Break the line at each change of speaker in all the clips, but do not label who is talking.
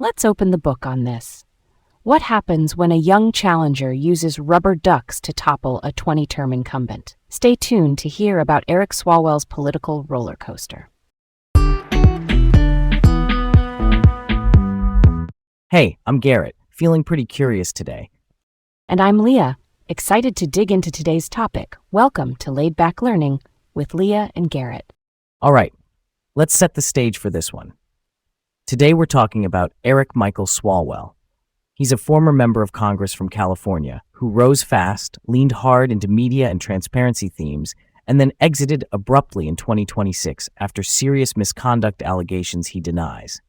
Let's open the book on this. What happens when a young challenger uses rubber ducks to topple a 20-term incumbent? Stay tuned to hear about Eric Swalwell's political roller coaster.
Hey, I'm Garrett, feeling pretty curious today.
And I'm Leah, excited to dig into today's topic. Welcome to Laid Back Learning with Leah and Garrett.
All right, let's set the stage for this one. Today we're talking about Eric Michael Swalwell. He's a former member of Congress from California who rose fast, leaned hard into media and transparency themes, and then exited abruptly in 2026 after serious misconduct allegations he denies.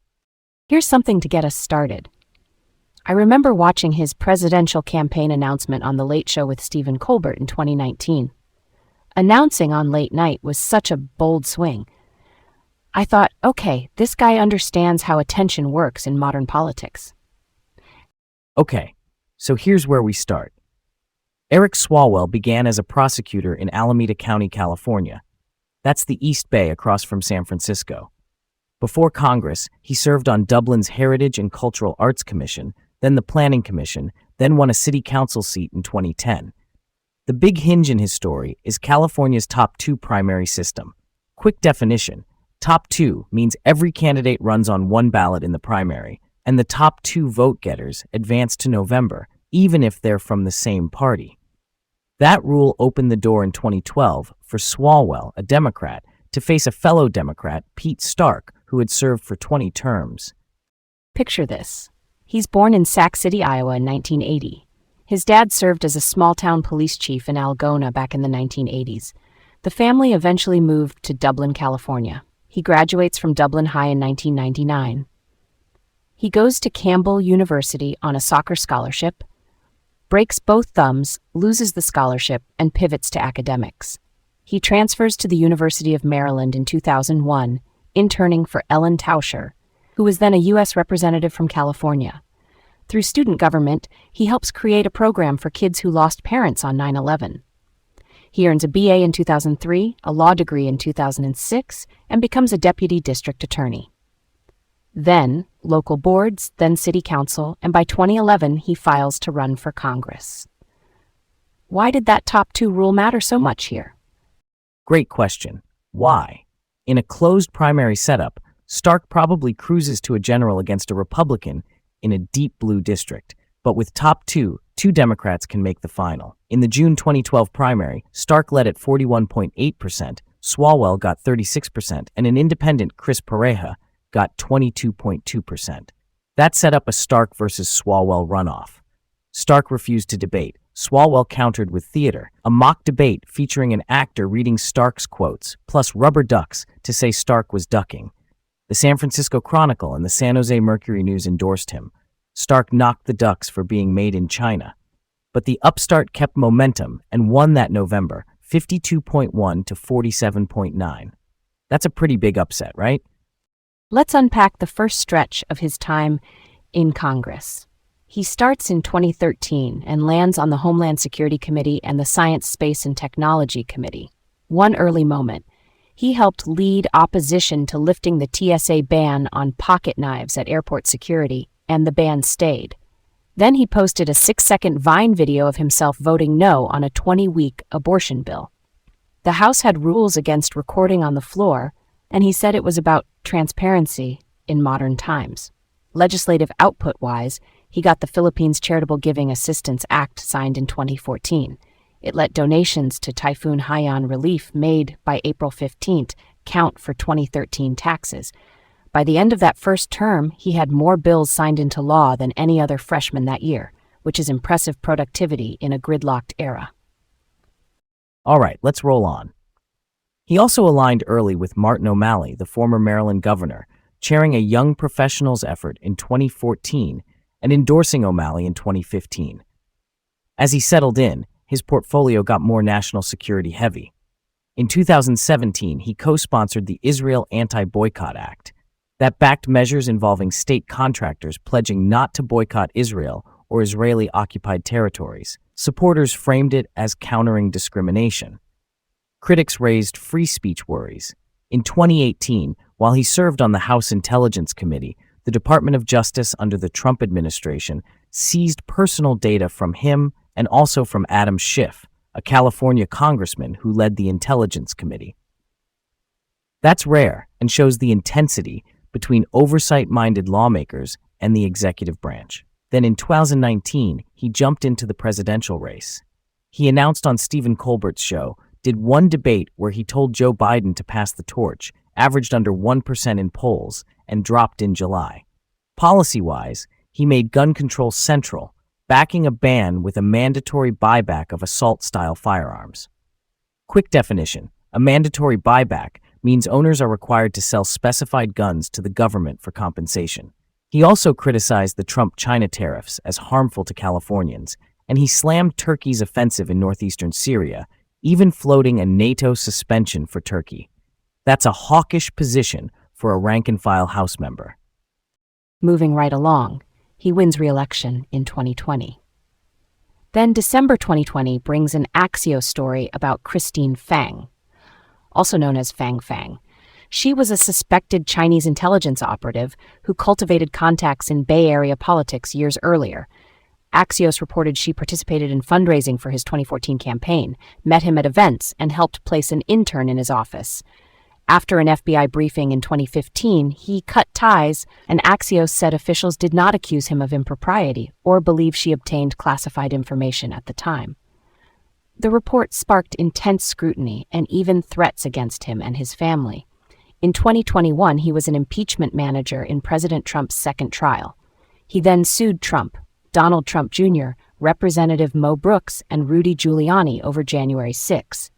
Here's something to get us started. I remember watching his presidential campaign announcement on The Late Show with Stephen Colbert in 2019. Announcing on late night was such a bold swing. I thought, okay, this guy understands how attention works in modern politics.
Okay, so here's where we start. Eric Swalwell began as a prosecutor in Alameda County, California. That's the East Bay across from San Francisco. Before Congress, he served on Dublin's Heritage and Cultural Arts Commission, then the Planning Commission, then won a city council seat in 2010. The big hinge in his story is California's top two primary system. Quick definition, top two means every candidate runs on one ballot in the primary, and the top two vote-getters advance to November, even if they're from the same party. That rule opened the door in 2012 for Swalwell, a Democrat, to face a fellow Democrat, Pete Stark, who had served for 20 terms.
Picture this. He's born in Sac City, Iowa in 1980. His dad served as a small-town police chief in Algona back in the 1980s. The family eventually moved to Dublin, California. He graduates from Dublin High in 1999. He goes to Campbell University on a soccer scholarship, breaks both thumbs, loses the scholarship, and pivots to academics. He transfers to the University of Maryland in 2001, interning for Ellen Tauscher, who was then a U.S. representative from California. Through student government, he helps create a program for kids who lost parents on 9/11. He earns a BA in 2003, a law degree in 2006, and becomes a deputy district attorney. Then, local boards, then city council, and by 2011, he files to run for Congress. Why did that top two rule matter so much here?
Great question. Why? In a closed primary setup, Stark probably cruises to a general against a Republican in a deep blue district. But with top two Democrats can make the final. In the June 2012 primary, Stark led at 41.8%, Swalwell got 36%, and an independent, Chris Pareja, got 22.2%. That set up a Stark versus Swalwell runoff. Stark refused to debate. Swalwell countered with theater, a mock debate featuring an actor reading Stark's quotes, plus rubber ducks to say Stark was ducking. The San Francisco Chronicle and the San Jose Mercury News endorsed him. Stark knocked the ducks for being made in China. But the upstart kept momentum and won that November, 52.1 to 47.9. That's a pretty big upset, right?
Let's unpack the first stretch of his time in Congress. He starts in 2013 and lands on the Homeland Security Committee and the Science, Space, and Technology Committee. One early moment, he helped lead opposition to lifting the TSA ban on pocket knives at airport security, and the ban stayed. Then he posted a 6-second Vine video of himself voting no on a 20-week abortion bill. The House had rules against recording on the floor, and he said it was about transparency in modern times. Legislative output-wise, he got the Philippines Charitable Giving Assistance Act signed in 2014. It let donations to Typhoon Haiyan relief made by April 15th count for 2013 taxes. By the end of that first term, he had more bills signed into law than any other freshman that year, which is impressive productivity in a gridlocked era.
All right, let's roll on. He also aligned early with Martin O'Malley, the former Maryland governor, chairing a young professionals effort in 2014 and endorsing O'Malley in 2015. As he settled in, his portfolio got more national security heavy. In 2017, he co-sponsored the Israel Anti-Boycott Act that backed measures involving state contractors pledging not to boycott Israel or Israeli-occupied territories. Supporters framed it as countering discrimination. Critics raised free speech worries. In 2018, while he served on the House Intelligence Committee, the Department of Justice under the Trump administration seized personal data from him and also from Adam Schiff, a California congressman who led the Intelligence Committee. That's rare and shows the intensity between oversight-minded lawmakers and the executive branch. Then in 2019, he jumped into the presidential race. He announced on Stephen Colbert's show, did one debate where he told Joe Biden to pass the torch, averaged under 1% in polls, and dropped in July. Policy-wise, he made gun control central, backing a ban with a mandatory buyback of assault-style firearms. Quick definition: a mandatory buyback means owners are required to sell specified guns to the government for compensation. He also criticized the Trump-China tariffs as harmful to Californians, and he slammed Turkey's offensive in northeastern Syria, even floating a NATO suspension for Turkey. That's a hawkish position for a rank-and-file House member.
Moving right along, he wins re-election in 2020. Then December 2020 brings an Axios story about Christine Fang, also known as Fang Fang. She was a suspected Chinese intelligence operative who cultivated contacts in Bay Area politics years earlier. Axios reported she participated in fundraising for his 2014 campaign, met him at events, and helped place an intern in his office. After an FBI briefing in 2015, he cut ties, and Axios said officials did not accuse him of impropriety or believe she obtained classified information at the time. The report sparked intense scrutiny and even threats against him and his family. In 2021, he was an impeachment manager in President Trump's second trial. He then sued Trump, Donald Trump Jr., Representative Mo Brooks, and Rudy Giuliani over January 6.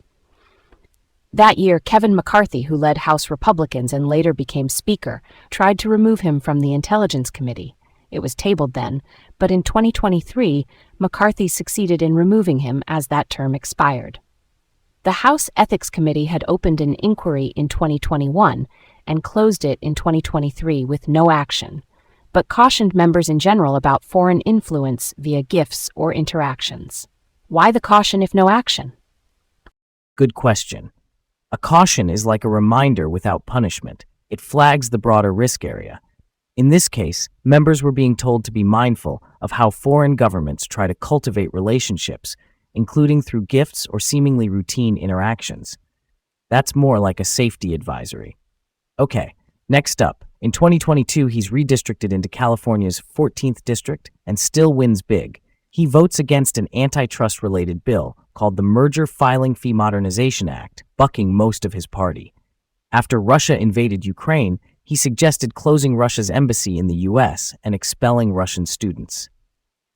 That year, Kevin McCarthy, who led House Republicans and later became Speaker, tried to remove him from the Intelligence Committee. It was tabled then, but in 2023, McCarthy succeeded in removing him as that term expired. The House Ethics Committee had opened an inquiry in 2021 and closed it in 2023 with no action, but cautioned members in general about foreign influence via gifts or interactions. Why the caution if no action?
Good question. A caution is like a reminder without punishment. It flags the broader risk area. In this case, members were being told to be mindful of how foreign governments try to cultivate relationships, including through gifts or seemingly routine interactions. That's more like a safety advisory. Okay, next up, in 2022, he's redistricted into California's 14th district and still wins big. He votes against an antitrust-related bill called the Merger Filing Fee Modernization Act, bucking most of his party. After Russia invaded Ukraine, he suggested closing Russia's embassy in the U.S. and expelling Russian students.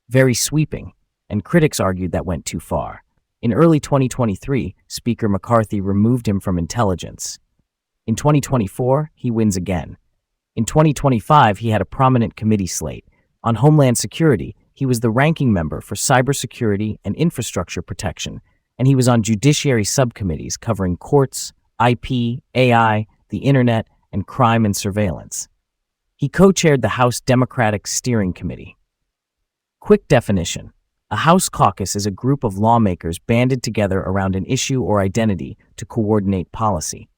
Very sweeping, and critics argued that went too far. In early 2023, Speaker McCarthy removed him from intelligence. In 2024, he wins again. In 2025, he had a prominent committee slate. On Homeland Security, he was the ranking member for cybersecurity and infrastructure protection, and he was on judiciary subcommittees covering courts, IP, AI, the internet, and crime and surveillance. He co-chaired the House Democratic Steering Committee. Quick definition: a House caucus is a group of lawmakers banded together around an issue or identity to coordinate policy.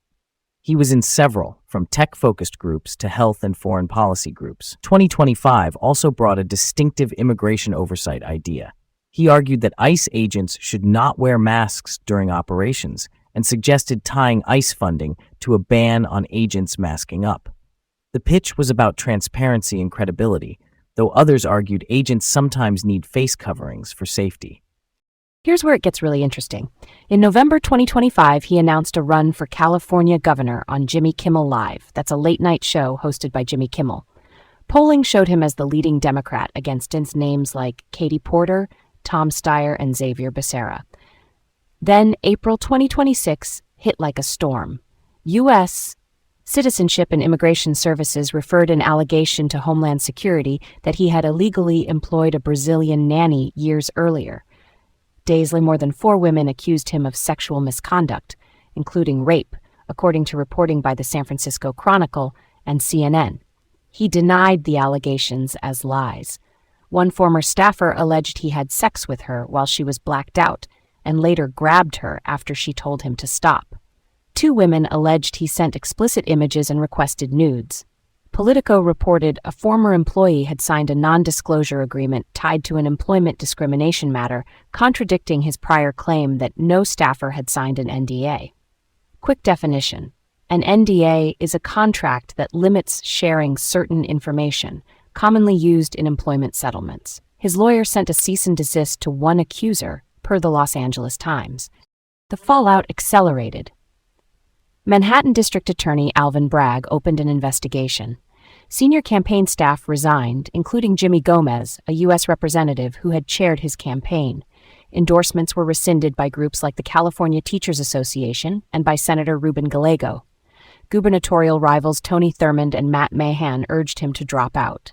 He was in several, from tech-focused groups to health and foreign policy groups. 2025 also brought a distinctive immigration oversight idea. He argued that ICE agents should not wear masks during operations and suggested tying ICE funding to a ban on agents masking up. The pitch was about transparency and credibility, though others argued agents sometimes need face coverings for safety.
Here's where it gets really interesting. In November 2025, he announced a run for California governor on Jimmy Kimmel Live. That's a late-night show hosted by Jimmy Kimmel. Polling showed him as the leading Democrat against names like Katie Porter, Tom Steyer, and Xavier Becerra. Then, April 2026 hit like a storm. U.S. Citizenship and Immigration Services referred an allegation to Homeland Security that he had illegally employed a Brazilian nanny years earlier. Daily, more than 4 women accused him of sexual misconduct, including rape, according to reporting by the San Francisco Chronicle and CNN. He denied the allegations as lies. One former staffer alleged he had sex with her while she was blacked out, and later grabbed her after she told him to stop. 2 women alleged he sent explicit images and requested nudes. Politico reported a former employee had signed a non-disclosure agreement tied to an employment discrimination matter, contradicting his prior claim that no staffer had signed an NDA. Quick definition. An NDA is a contract that limits sharing certain information, commonly used in employment settlements. His lawyer sent a cease and desist to one accuser, per the Los Angeles Times. The fallout accelerated. Manhattan District Attorney Alvin Bragg opened an investigation. Senior campaign staff resigned, including Jimmy Gomez, a U.S. representative who had chaired his campaign. Endorsements were rescinded by groups like the California Teachers Association and by Senator Ruben Gallego. Gubernatorial rivals Tony Thurmond and Matt Mahan urged him to drop out.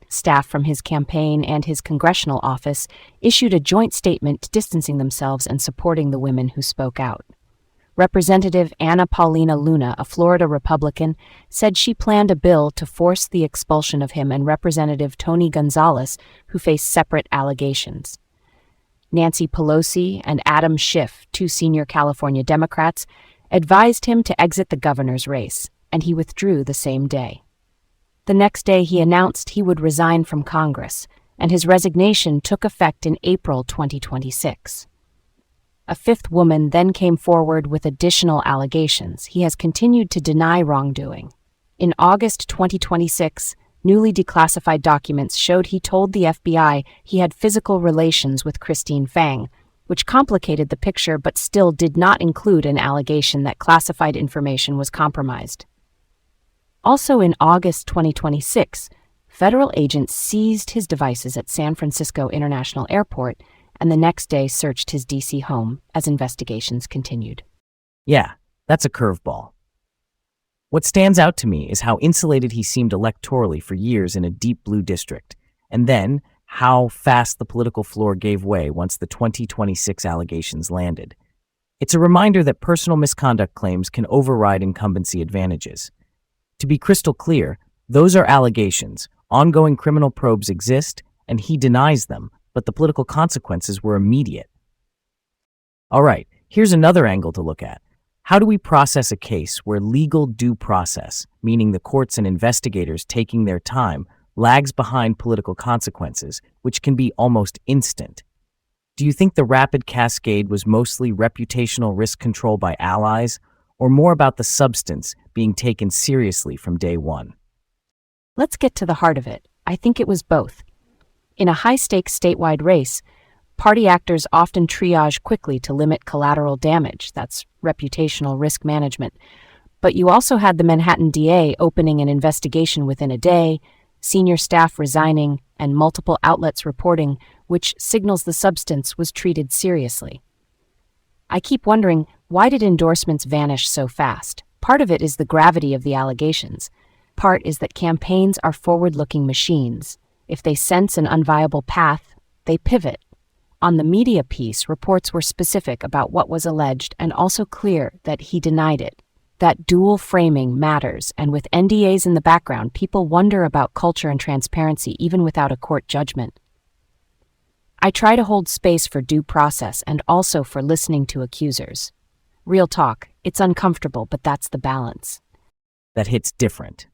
Staff from his campaign and his congressional office issued a joint statement distancing themselves and supporting the women who spoke out. Representative Anna Paulina Luna, a Florida Republican, said she planned a bill to force the expulsion of him and Representative Tony Gonzalez, who faced separate allegations. Nancy Pelosi and Adam Schiff, two senior California Democrats, advised him to exit the governor's race, and he withdrew the same day. The next day he announced he would resign from Congress, and his resignation took effect in April 2026. A fifth woman then came forward with additional allegations. He has continued to deny wrongdoing. In August 2026, newly declassified documents showed he told the FBI he had physical relations with Christine Fang, which complicated the picture but still did not include an allegation that classified information was compromised. Also in August 2026, federal agents seized his devices at San Francisco International Airport and the next day searched his D.C. home as investigations continued.
Yeah, that's a curveball. What stands out to me is how insulated he seemed electorally for years in a deep blue district, and then how fast the political floor gave way once the 2026 allegations landed. It's a reminder that personal misconduct claims can override incumbency advantages. To be crystal clear, those are allegations. Ongoing criminal probes exist, and he denies them, but the political consequences were immediate. All right, here's another angle to look at. How do we process a case where legal due process, meaning the courts and investigators taking their time, lags behind political consequences, which can be almost instant? Do you think the rapid cascade was mostly reputational risk control by allies, or more about the substance being taken seriously from day one?
Let's get to the heart of it. I think it was both. In a high-stakes statewide race, party actors often triage quickly to limit collateral damage. That's reputational risk management. But you also had the Manhattan DA opening an investigation within a day, senior staff resigning, and multiple outlets reporting, which signals the substance was treated seriously. I keep wondering, why did endorsements vanish so fast? Part of it is the gravity of the allegations. Part is that campaigns are forward-looking machines. If they sense an unviable path, they pivot. On the media piece, reports were specific about what was alleged and also clear that he denied it. That dual framing matters, and with NDAs in the background, people wonder about culture and transparency even without a court judgment. I try to hold space for due process and also for listening to accusers. Real talk, it's uncomfortable, but that's the balance.
That hits different.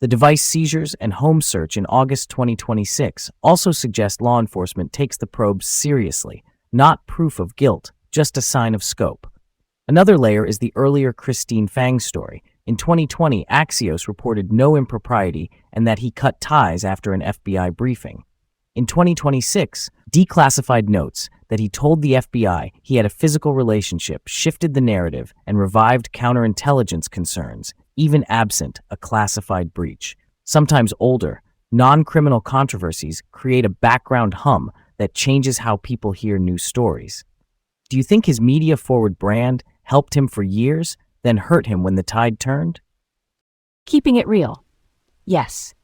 The device seizures and home search in August 2026 also suggest law enforcement takes the probes seriously, not proof of guilt, just a sign of scope. Another layer is the earlier Christine Fang story. In 2020, Axios reported no impropriety and that he cut ties after an FBI briefing. In 2026, declassified notes that he told the FBI he had a physical relationship shifted the narrative and revived counterintelligence concerns, even absent a classified breach. Sometimes older, non-criminal controversies create a background hum that changes how people hear new stories. Do you think his media-forward brand helped him for years, then hurt him when the tide turned?
Keeping it real. Yes.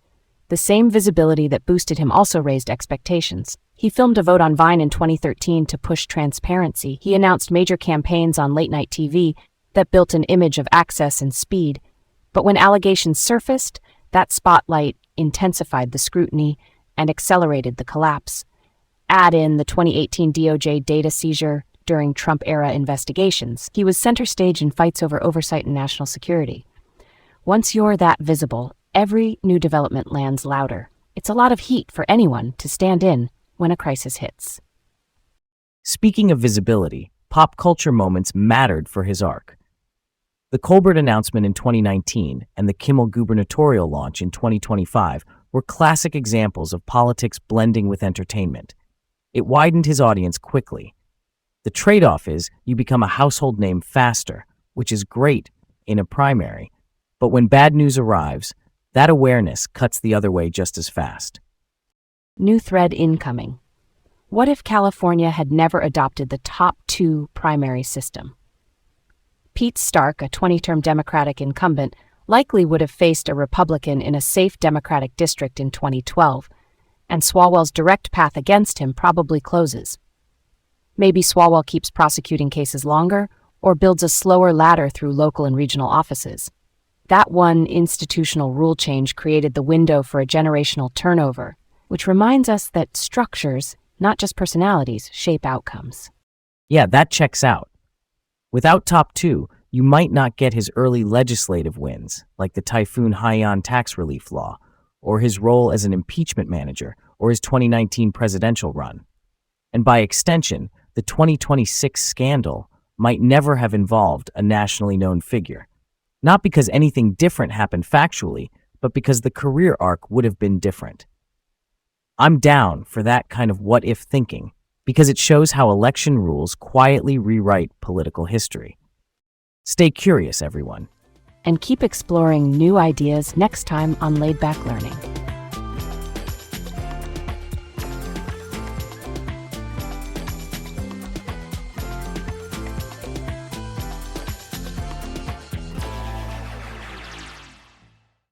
The same visibility that boosted him also raised expectations. He filmed a vote on Vine in 2013 to push transparency. He announced major campaigns on late-night TV that built an image of access and speed. But when allegations surfaced, that spotlight intensified the scrutiny and accelerated the collapse. Add in the 2018 DOJ data seizure during Trump-era investigations. He was center stage in fights over oversight and national security. Once you're that visible, every new development lands louder. It's a lot of heat for anyone to stand in when a crisis hits.
Speaking of visibility, pop culture moments mattered for his arc. The Colbert announcement in 2019 and the Kimmel gubernatorial launch in 2025 were classic examples of politics blending with entertainment. It widened his audience quickly. The trade-off is you become a household name faster, which is great in a primary, but when bad news arrives, that awareness cuts the other way just as fast.
New thread incoming. What if California had never adopted the top 2 primary system? Pete Stark, a 20-term Democratic incumbent, likely would have faced a Republican in a safe Democratic district in 2012, and Swalwell's direct path against him probably closes. Maybe Swalwell keeps prosecuting cases longer or builds a slower ladder through local and regional offices. That one institutional rule change created the window for a generational turnover, which reminds us that structures, not just personalities, shape outcomes.
Yeah, that checks out. Without top 2, you might not get his early legislative wins, like the Typhoon Haiyan tax relief law, or his role as an impeachment manager, or his 2019 presidential run. And by extension, the 2026 scandal might never have involved a nationally known figure. Not because anything different happened factually, but because the career arc would have been different. I'm down for that kind of what-if thinking, because it shows how election rules quietly rewrite political history. Stay curious, everyone.
And keep exploring new ideas next time on Laid Back Learning.